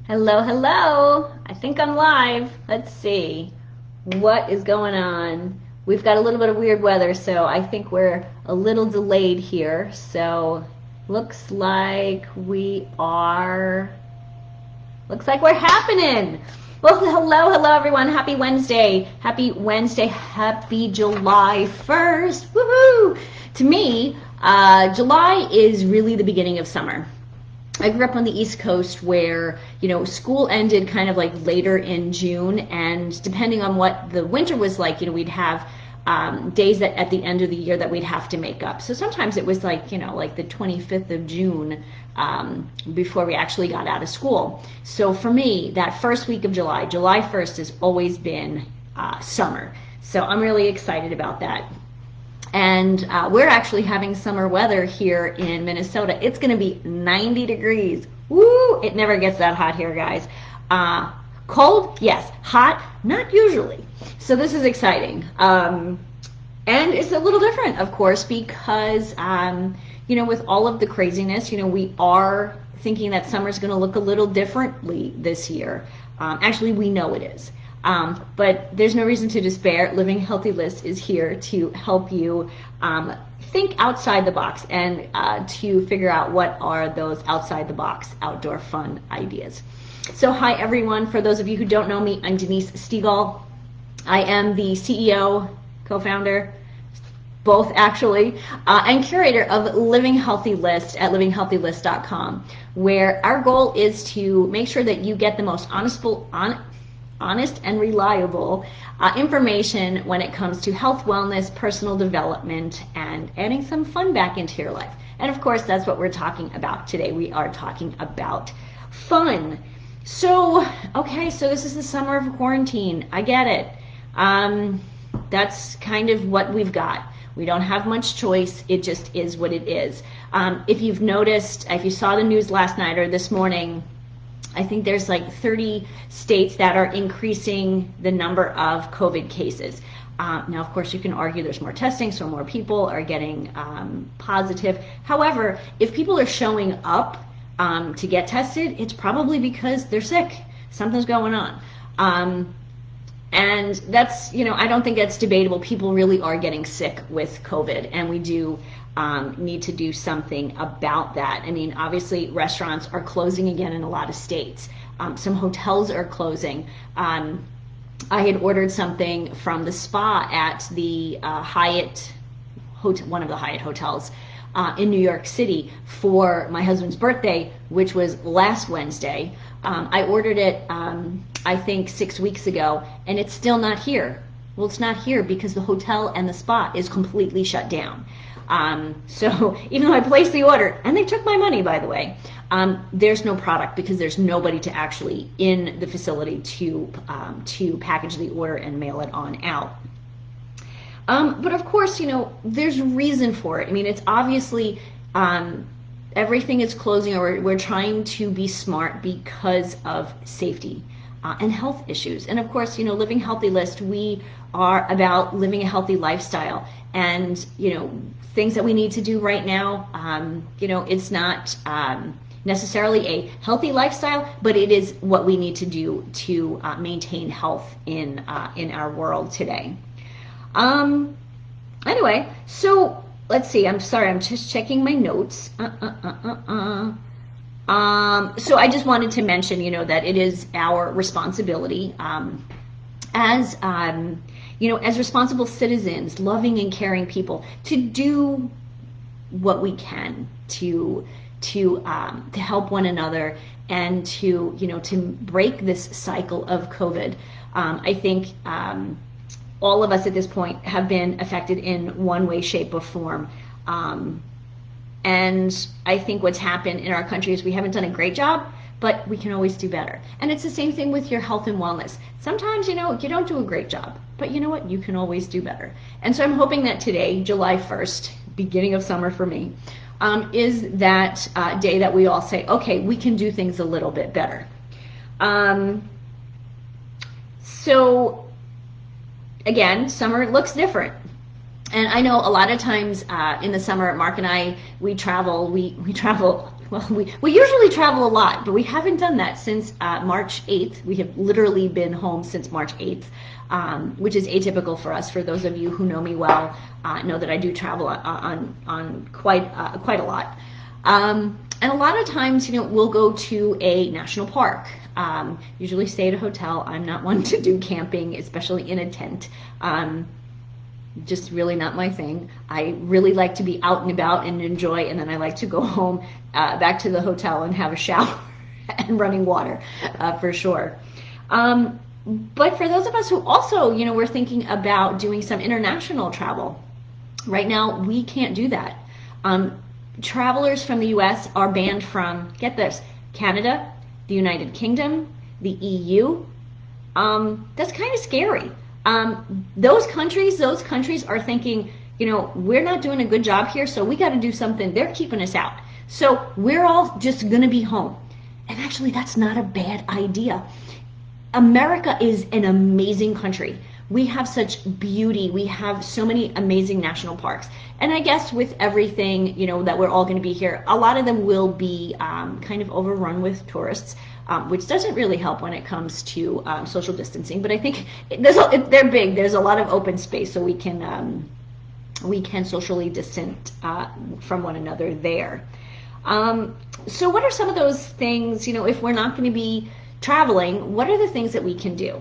Hello, hello. I think I'm live. Let's see. What is going on? We've got a little bit of weird weather, so I think we're a little delayed here. So looks like we're happening. Well, hello everyone. Happy Wednesday. Happy Wednesday. Happy July 1st. Woohoo! To me, July is really the beginning of summer. I grew up on the East Coast where, school ended kind of like later in June, and depending on what the winter was like, we'd have days that at the end of the year that we'd have to make up. So sometimes it was like, like the 25th of June before we actually got out of school. So for me, that first week of July, July 1st has always been summer. So I'm really excited about that. And we're actually having summer weather here in Minnesota. It's going to be 90 degrees. Woo! It never gets that hot here, guys. Cold? Yes. Hot? Not usually. So this is exciting. And it's a little different, of course, because, with all of the craziness, we are thinking that summer's going to look a little differently this year. Actually, we know it is. But there's no reason to despair. Living Healthy List is here to help you think outside the box and to figure out what are those outside the box outdoor fun ideas. So hi everyone. For those of you who don't know me, I'm Denise Stegall. I am the CEO, co-founder, both actually, and curator of Living Healthy List at livinghealthylist.com, where our goal is to make sure that you get the most honest and reliable information when it comes to health, wellness, personal development, and adding some fun back into your life. And of course, that's what we're talking about today. We are talking about fun. So, okay, so this is the summer of quarantine. I get it. That's kind of what we've got. We don't have much choice. It just is what it is. If you've noticed, if you saw the news last night or this morning, I think there's like 30 states that are increasing the number of COVID cases. Now, of course, you can argue there's more testing, so more people are getting positive. However, if people are showing up to get tested, it's probably because they're sick. Something's going on. And that's, I don't think that's debatable. People really are getting sick with COVID, and we do need to do something about that. I mean, obviously, restaurants are closing again in a lot of states. Some hotels are closing. I had ordered something from the spa at the Hyatt, one of the Hyatt hotels in New York City for my husband's birthday, which was last Wednesday. I ordered it, I think 6 weeks ago, and it's still not here. Well, it's not here because the hotel and the spa is completely shut down. So even though I placed the order, and they took my money, by the way, there's no product because there's nobody to actually in the facility to package the order and mail it on out. But of course, there's reason for it. I mean, it's obviously everything is closing, or we're trying to be smart because of safety and health issues. And of course, Living Healthy List, we are about living a healthy lifestyle, and things that we need to do right now. It's not necessarily a healthy lifestyle, but it is what we need to do to maintain health in our world today. Anyway, so let's see. I'm sorry, I'm just checking my notes. So I just wanted to mention, that it is our responsibility as responsible citizens, loving and caring people, to do what we can to help one another and to break this cycle of COVID. I think all of us at this point have been affected in one way, shape, or form. And I think what's happened in our country is we haven't done a great job, but we can always do better. And it's the same thing with your health and wellness. Sometimes, you don't do a great job, but you know what? You can always do better. And so I'm hoping that today, July 1st, beginning of summer for me, is that day that we all say, okay, we can do things a little bit better. So again, summer looks different. And I know a lot of times in the summer, Mark and I, we travel, we travel, well, we usually travel a lot, but we haven't done that since March 8th. We have literally been home since March 8th, which is atypical for us. For those of you who know me well, know that I do travel on quite a lot. And a lot of times, we'll go to a national park. Usually stay at a hotel. I'm not one to do camping, especially in a tent. Just really not my thing. I really like to be out and about and enjoy, and then I like to go home, back to the hotel and have a shower and running water, for sure. But for those of us who also, we're thinking about doing some international travel. Right now, we can't do that. Travelers from the US are banned from, get this, Canada, the United Kingdom, the EU. That's kind of scary. Those countries are thinking, we're not doing a good job here, so we got to do something. They're keeping us out. So we're all just going to be home. And actually, that's not a bad idea. America is an amazing country. We have such beauty. We have so many amazing national parks. And I guess with everything, that we're all going to be here, a lot of them will be kind of overrun with tourists. Which doesn't really help when it comes to social distancing. But I think they're big. There's a lot of open space, so we can socially distance from one another there. So what are some of those things, if we're not going to be traveling, what are the things that we can do?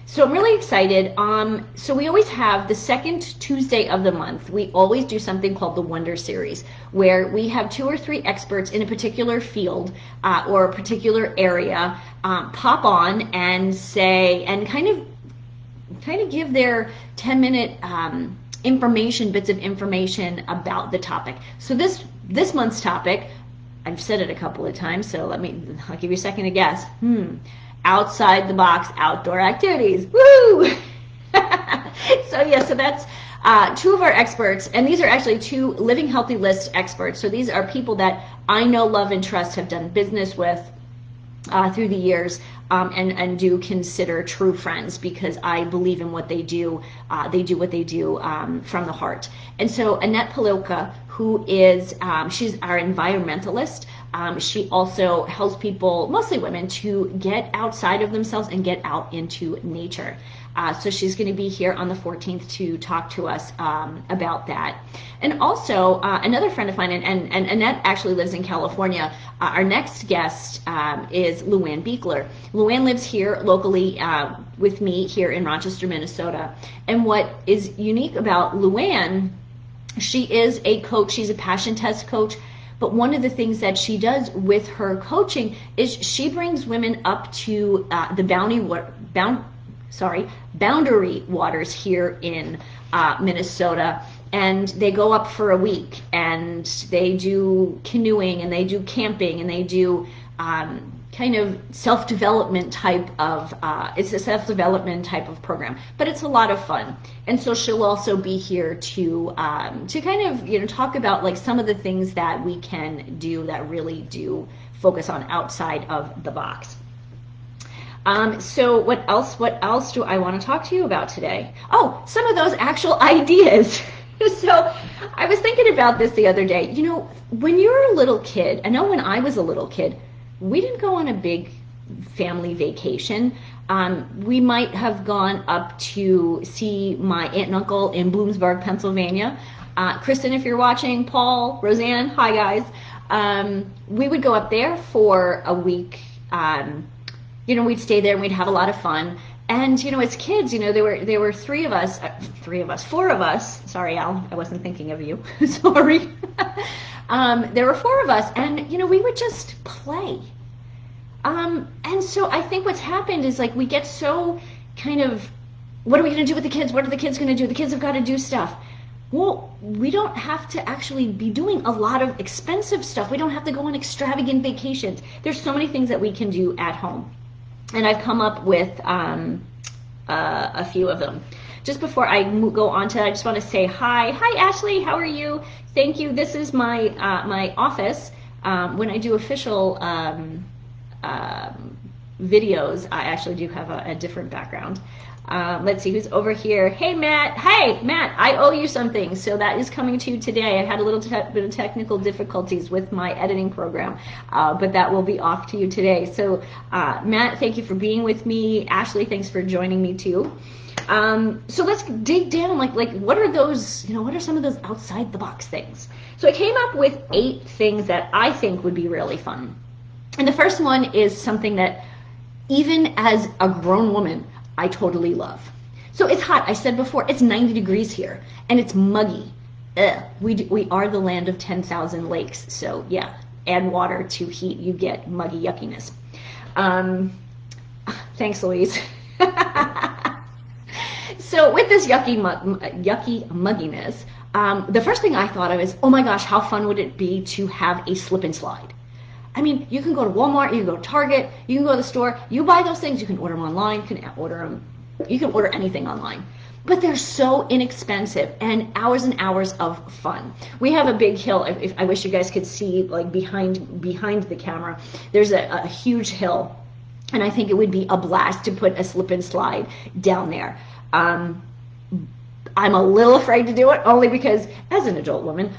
So I'm really excited. So we always have the second Tuesday of the month. We always do something called the Wonder Series, where we have 2 or 3 experts in a particular field or a particular area pop on and say, and kind of give their 10-minute bits of information about the topic. So this month's topic, I've said it a couple of times, so I'll give you a second to guess. Outside the box outdoor activities. Woo! So that's 2 of our experts, and these are actually 2 Living Healthy List experts. So these are people that I know, love, and trust, have done business with through the years, and do consider true friends, because I believe in what they do. They do what they do from the heart. And so Annette Palilka, who is, she's our environmentalist. She also helps people, mostly women, to get outside of themselves and get out into nature. So she's going to be here on the 14th to talk to us about that. And also, another friend of mine, and Annette actually lives in California. Our next guest is Luann Beekler. Luann lives here locally with me here in Rochester, Minnesota. And what is unique about Luann, she is a coach. She's a passion test coach. But one of the things that she does with her coaching is she brings women up to the boundary waters here in Minnesota, and they go up for a week, and they do canoeing, and they do camping, and they do kind of self-development type of, it's a self-development type of program, but it's a lot of fun. And so she'll also be here to kind of, talk about like some of the things that we can do that really do focus on outside of the box. So what else do I want to talk to you about today? Oh, some of those actual ideas. So I was thinking about this the other day. When you're a little kid, I know when I was a little kid, we didn't go on a big family vacation. We might have gone up to see my aunt and uncle in Bloomsburg, Pennsylvania. Kristen, if you're watching, Paul, Roseanne, hi guys. We would go up there for a week. We'd stay there and we'd have a lot of fun. And, as kids, there were 4 of us. Sorry, Al, I wasn't thinking of you. Sorry. There were 4 of us, and, we would just play. And so I think what's happened is, like, we get so kind of, what are we going to do with the kids? What are the kids going to do? The kids have got to do stuff. Well, we don't have to actually be doing a lot of expensive stuff. We don't have to go on extravagant vacations. There's so many things that we can do at home. And I've come up with a few of them. Just before I go on to that, I just want to say hi. Hi, Ashley. How are you? Thank you. This is my my office. When I do official videos, I actually do have a different background. Let's see who's over here. Hey, Matt. Hey, Matt, I owe you something. So that is coming to you today. I had a little bit of technical difficulties with my editing program, but that will be off to you today. So Matt, thank you for being with me. Ashley, thanks for joining me too. So let's dig down, like what are those, what are some of those outside the box things? So I came up with 8 things that I think would be really fun. And the first one is something that even as a grown woman, I totally love. So it's hot. I said before, it's 90 degrees here and it's muggy. Ugh. We are the land of 10,000 lakes. So yeah, add water to heat, you get muggy yuckiness. Thanks, Louise. So with this yucky mugginess, the first thing I thought of is, oh my gosh, how fun would it be to have a slip and slide? I mean, you can go to Walmart, you can go to Target, you can go to the store, you buy those things, you can order them online, you can order anything online. But they're so inexpensive and hours of fun. We have a big hill. I wish you guys could see, like behind the camera, there's a huge hill, and I think it would be a blast to put a slip and slide down there. I'm a little afraid to do it, only because as an adult woman,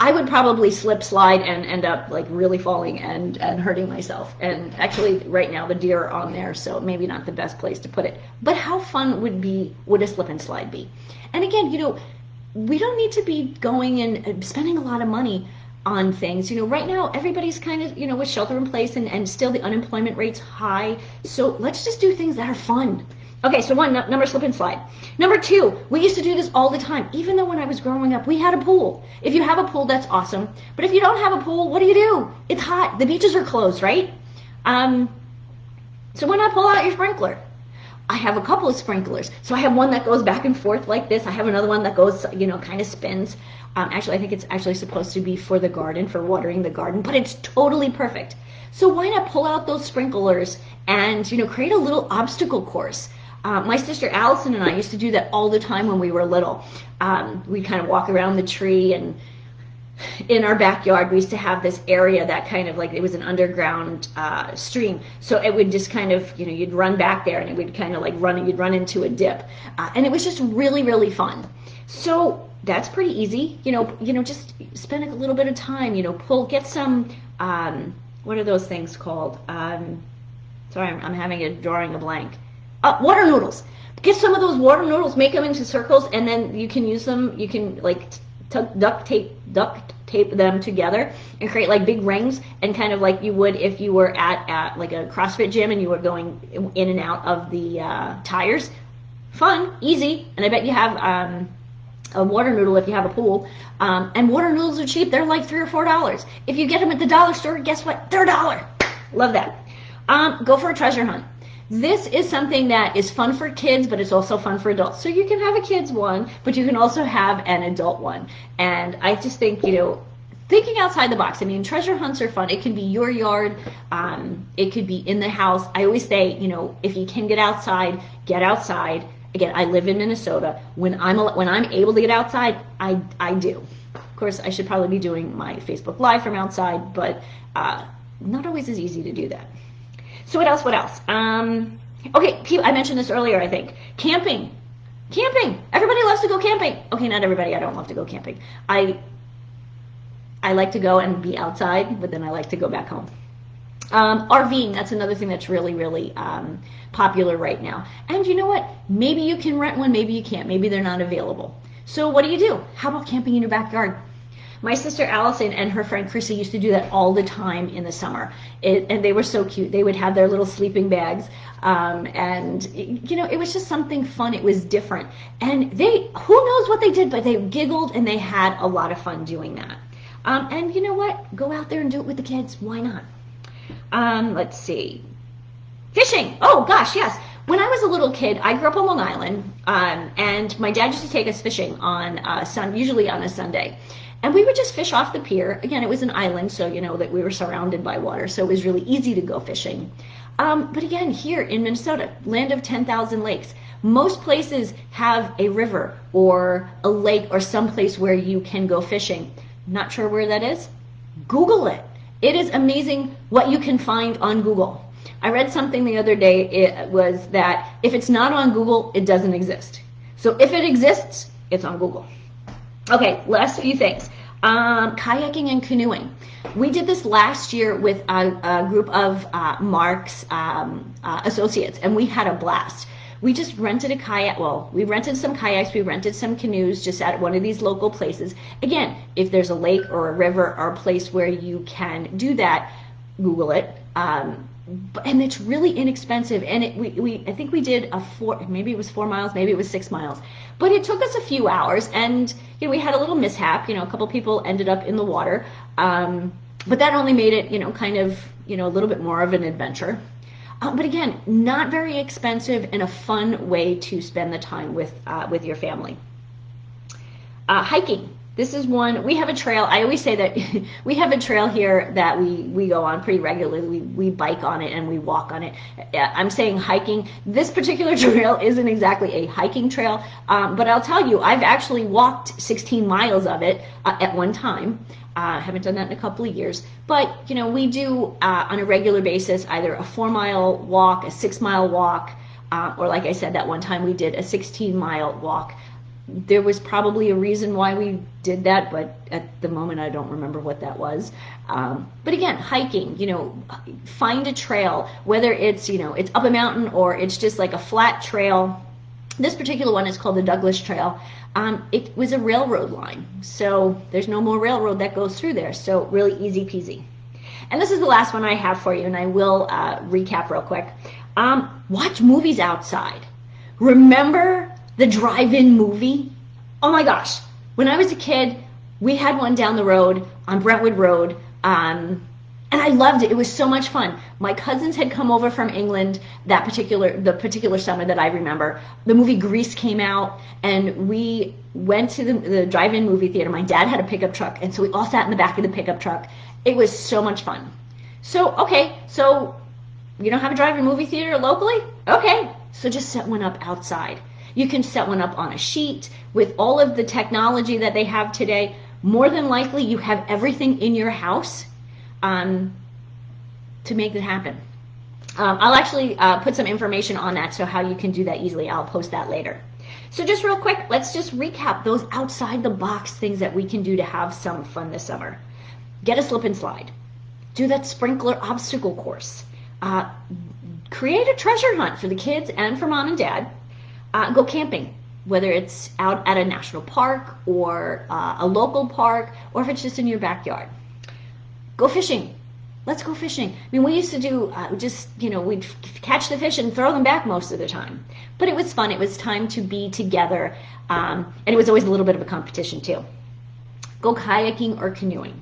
I would probably slip, slide, and end up like really falling and hurting myself. And actually right now the deer are on there, so maybe not the best place to put it. But how fun would a slip and slide be? And again, we don't need to be going and spending a lot of money on things. Right now everybody's kind of, with shelter in place and still the unemployment rate's high. So let's just do things that are fun. Okay, so number slip and slide. Number 2, we used to do this all the time. Even though when I was growing up, we had a pool. If you have a pool, that's awesome. But if you don't have a pool, what do? It's hot. The beaches are closed, right? So why not pull out your sprinkler? I have a couple of sprinklers. So I have one that goes back and forth like this. I have another one that goes, kind of spins. Actually, I think it's actually supposed to be for the garden, for watering the garden, but it's totally perfect. So why not pull out those sprinklers and, create a little obstacle course? My sister Allison and I used to do that all the time when we were little. We'd kind of walk around the tree, and in our backyard we used to have this area that kind of like, it was an underground stream. So it would just kind of, you'd run back there and it would kind of like you'd run into a dip. And it was just really, really fun. So that's pretty easy. Just spend a little bit of time, get some, what are those things called? Sorry, I'm drawing a blank. Water noodles. Get some of those water noodles, make them into circles, and then you can use them. You can like duct tape them together and create like big rings, and kind of like you would if you were at like a CrossFit gym and you were going in and out of the tires. Fun, easy, and I bet you have a water noodle if you have a pool. And water noodles are cheap. They're like $3 or $4. If you get them at the dollar store, guess what? They're $1. Love that. Go for a treasure hunt. This is something that is fun for kids, but it's also fun for adults. So you can have a kid's one, but you can also have an adult one. And I just think, thinking outside the box. I mean, treasure hunts are fun. It can be your yard. It could be in the house. I always say, if you can get outside, get outside. Again, I live in Minnesota. When I'm able to get outside, I do. Of course, I should probably be doing my Facebook Live from outside, but not always as easy to do that. So what else? Okay, I mentioned this earlier, I think. Camping. Everybody loves to go camping. Okay, not everybody. I don't love to go camping. I like to go and be outside, but then I like to go back home. RVing, that's another thing that's really, really popular right now. And you know what? Maybe you can rent one, maybe you can't. Maybe they're not available. So what do? How about camping in your backyard? My sister Allison and her friend Chrissy used to do that all the time in the summer. And they were so cute. They would have their little sleeping bags. And, it was just something fun. It was different. And who knows what they did, but they giggled and they had a lot of fun doing that. And you know what? Go out there and do it with the kids. Why not? Let's see. Fishing. Oh, gosh, yes. When I was a little kid, I grew up on Long Island. And my dad used to take us fishing usually on a Sunday. And we would just fish off the pier. Again, it was an island, so that we were surrounded by water, so it was really easy to go fishing. But again, here in Minnesota, land of 10,000 lakes, most places have a river or a lake or some place where you can go fishing. Not sure where that is? Google it. It is amazing what you can find on Google. I read something the other day. It was that if it's not on Google, it doesn't exist. So if it exists, it's on Google. Okay, last few things. Kayaking and canoeing. We did this last year with a group of Mark's associates, and we had a blast. We just rented a kayak. Well, we rented some kayaks, we rented some canoes just at one of these local places. Again, if there's a lake or a river or a place where you can do that, Google it. And it's really inexpensive. And I think we did maybe it was 4 miles, maybe it was 6 miles. But it took us a few hours, and we had a little mishap. A couple people ended up in the water. But that only made it, kind of, a little bit more of an adventure. But again, not very expensive and a fun way to spend the time with your family. Hiking. This is one, we have a trail. I always say that we have a trail here that we go on pretty regularly. We bike on it and we walk on it. I'm saying hiking. This particular trail isn't exactly a hiking trail, but I'll tell you, I've actually walked 16 miles of it at one time. Haven't done that in a couple of years, but we do on a regular basis either a 4-mile walk, a 6-mile walk, or like I said, that one time we did a 16-mile walk. There was probably a reason why we did that, but at the moment I don't remember what that was. But again, hiking, find a trail, whether it's, it's up a mountain or it's just like a flat trail. This particular one is called the Douglas Trail. It was a railroad line, so there's no more railroad that goes through there, so really easy peasy. And this is the last one I have for you, and I will recap real quick. Watch movies outside. Remember the drive-in movie? Oh my gosh, when I was a kid, we had one down the road on Brentwood Road, and I loved it. It was so much fun. My cousins had come over from England the particular summer that I remember. The movie Grease came out, and we went to the drive-in movie theater. My dad had a pickup truck, and so we all sat in the back of the pickup truck. It was so much fun. So, okay, so you don't have a drive-in movie theater locally? Okay, so just set one up outside. You can set one up on a sheet. With all of the technology that they have today, more than likely you have everything in your house to make that happen. I'll actually put some information on that, so how you can do that easily. I'll post that later. So just real quick, let's just recap those outside the box things that we can do to have some fun this summer. Get a slip and slide. Do that sprinkler obstacle course. Create a treasure hunt for the kids and for mom and dad. Go camping, whether it's out at a national park or a local park, or if it's just in your backyard. Go fishing. Let's go fishing. I mean, we used to do we'd catch the fish and throw them back most of the time. But it was fun. It was time to be together. And it was always a little bit of a competition too. Go kayaking or canoeing.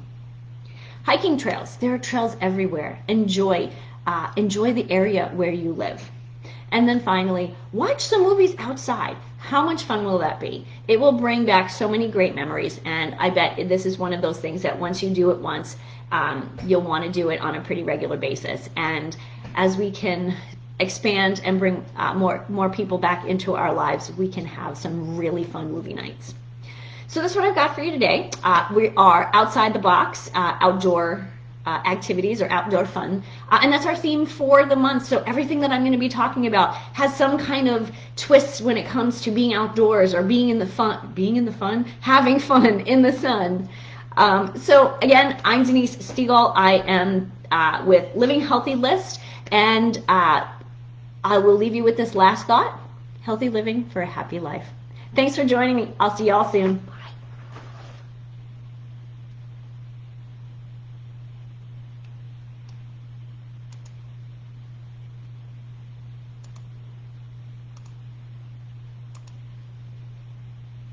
Hiking trails. There are trails everywhere. Enjoy the area where you live. And then finally, watch some movies outside. How much fun will that be? It will bring back so many great memories, and I bet this is one of those things that once you do it once, you'll want to do it on a pretty regular basis. And as we can expand and bring more people back into our lives, we can have some really fun movie nights. So that's what I've got for you today. We are outside the box, outdoor activities or outdoor fun, and that's our theme for the month. So everything that I'm going to be talking about has some kind of twists when it comes to being outdoors or having fun in the sun. So again, I'm Denise Stegall. I am with Living Healthy List, and I will leave you with this last thought: healthy living for a happy life. Thanks for joining me. I'll see y'all soon.